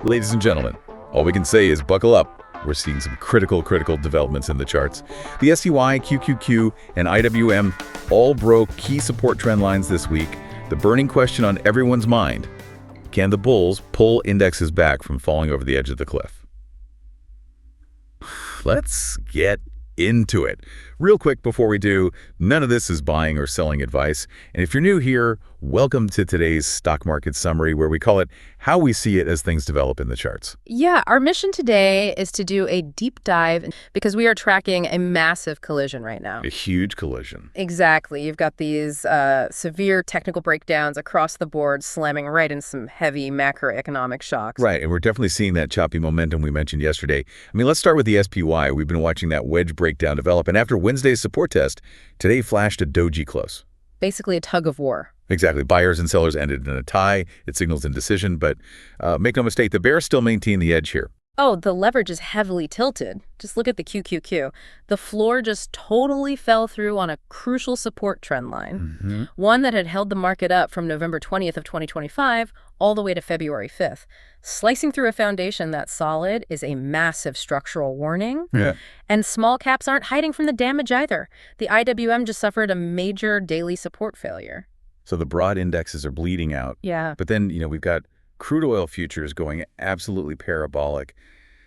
Ladies and gentlemen, all we can say is buckle up. We're seeing some critical developments in the charts. The SCY, QQQ, and IWM all broke key support trend lines this week. The burning question on everyone's mind: can the bulls pull indexes back from falling over the edge of the cliff? Let's get into it. Real quick before we do, none of this is buying or selling advice. And if you're new here, welcome to today's stock market summary, where we call it how we see it as things develop in the charts. Yeah, our mission today is to do a deep dive because we are tracking a massive collision right now. A huge collision. Exactly. You've got these severe technical breakdowns across the board slamming right in some heavy macroeconomic shocks. Right, and we're definitely seeing that choppy momentum we mentioned yesterday. I mean, let's start with the SPY. We've been watching that wedge breakdown develop, and after Wednesday's support test, today flashed a doji close. Basically a tug of war. Exactly. Buyers and sellers ended in a tie. It signals indecision, but make no mistake, the bears still maintain the edge here. Oh, the leverage is heavily tilted. Just look at the QQQ. The floor just totally fell through on a crucial support trend line, one that had held the market up from November 20th of 2025 all the way to February 5th. Slicing through a foundation that solid is a massive structural warning. Yeah. And small caps aren't hiding from the damage either. The IWM just suffered a major daily support failure. So the broad indexes are bleeding out. Yeah. But then, we've got crude oil futures going absolutely parabolic,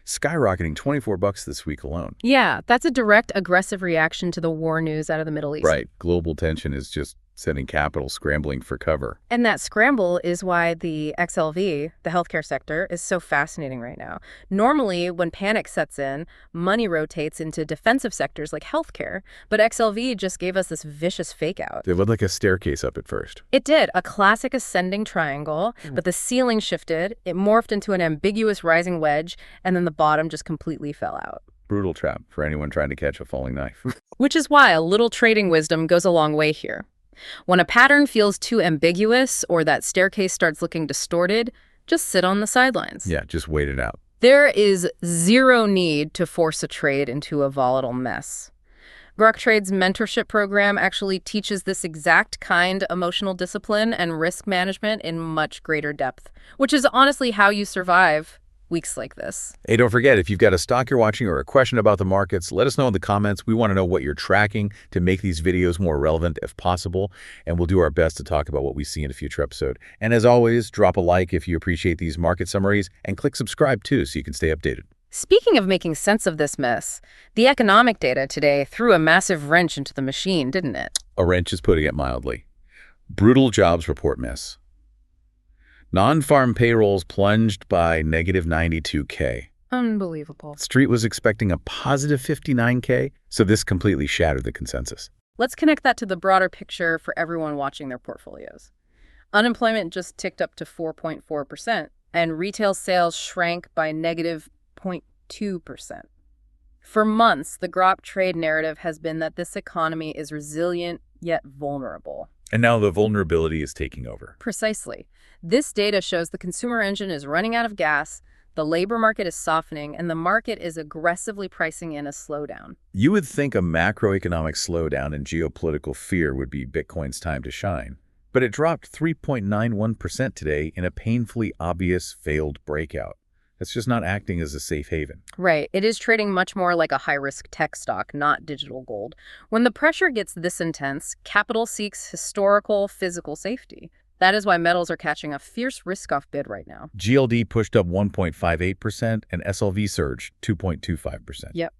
skyrocketing $24 this week alone. Yeah, that's a direct aggressive reaction to the war news out of the Middle East. Right. Global tension is just sending capital scrambling for cover. And that scramble is why the XLV, the healthcare sector, is so fascinating right now. Normally, when panic sets in, money rotates into defensive sectors like healthcare, but XLV just gave us this vicious fake out. It looked like a staircase up at first. It did, a classic ascending triangle, but the ceiling shifted, it morphed into an ambiguous rising wedge, and then the bottom just completely fell out. Brutal trap for anyone trying to catch a falling knife. Which is why a little trading wisdom goes a long way here. When a pattern feels too ambiguous or that staircase starts looking distorted, just sit on the sidelines. Yeah, just wait it out. There is zero need to force a trade into a volatile mess. Grok Trade's mentorship program actually teaches this exact kind of emotional discipline and risk management in much greater depth, which is honestly how you survive weeks like this. Hey, don't forget, if you've got a stock you're watching or a question about the markets, let us know in the comments. We want to know what you're tracking to make these videos more relevant if possible, and we'll do our best to talk about what we see in a future episode. And as always, drop a like if you appreciate these market summaries, and click subscribe too so you can stay updated. Speaking of making sense of this mess, the economic data today threw a massive wrench into the machine, didn't it? A wrench is putting it mildly. Brutal jobs report miss. Non-farm payrolls plunged by negative 92K. Unbelievable. Street was expecting a positive 59K, so this completely shattered the consensus. Let's connect that to the broader picture for everyone watching their portfolios. Unemployment just ticked up to 4.4%, and retail sales shrank by negative 0.2%. For months, the Grok Trade narrative has been that this economy is resilient yet vulnerable. And now the vulnerability is taking over. Precisely. This data shows the consumer engine is running out of gas, the labor market is softening, and the market is aggressively pricing in a slowdown. You would think a macroeconomic slowdown and geopolitical fear would be Bitcoin's time to shine. But it dropped 3.91% today in a painfully obvious failed breakout. That's just not acting as a safe haven. Right. It is trading much more like a high-risk tech stock, not digital gold. When the pressure gets this intense, capital seeks historical physical safety. That is why metals are catching a fierce risk-off bid right now. GLD pushed up 1.58% and SLV surged 2.25%. Yep.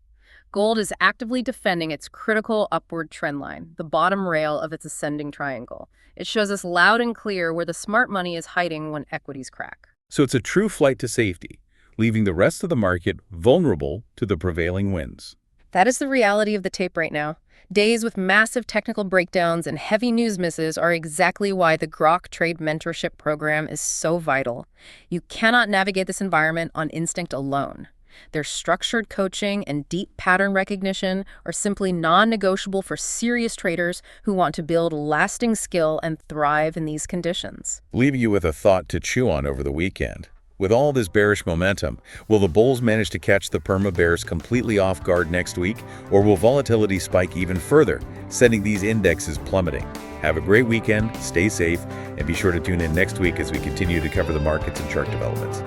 Gold is actively defending its critical upward trend line, the bottom rail of its ascending triangle. It shows us loud and clear where the smart money is hiding when equities crack. So it's a true flight to safety, leaving the rest of the market vulnerable to the prevailing winds. That is the reality of the tape right now. Days with massive technical breakdowns and heavy news misses are exactly why the Grok Trade Mentorship program is so vital. You cannot navigate this environment on instinct alone. Their structured coaching and deep pattern recognition are simply non-negotiable for serious traders who want to build lasting skill and thrive in these conditions. Leaving you with a thought to chew on over the weekend. With all this bearish momentum, will the bulls manage to catch the perma bears completely off guard next week, or will volatility spike even further, sending these indexes plummeting? Have a great weekend, stay safe, and be sure to tune in next week as we continue to cover the markets and chart developments.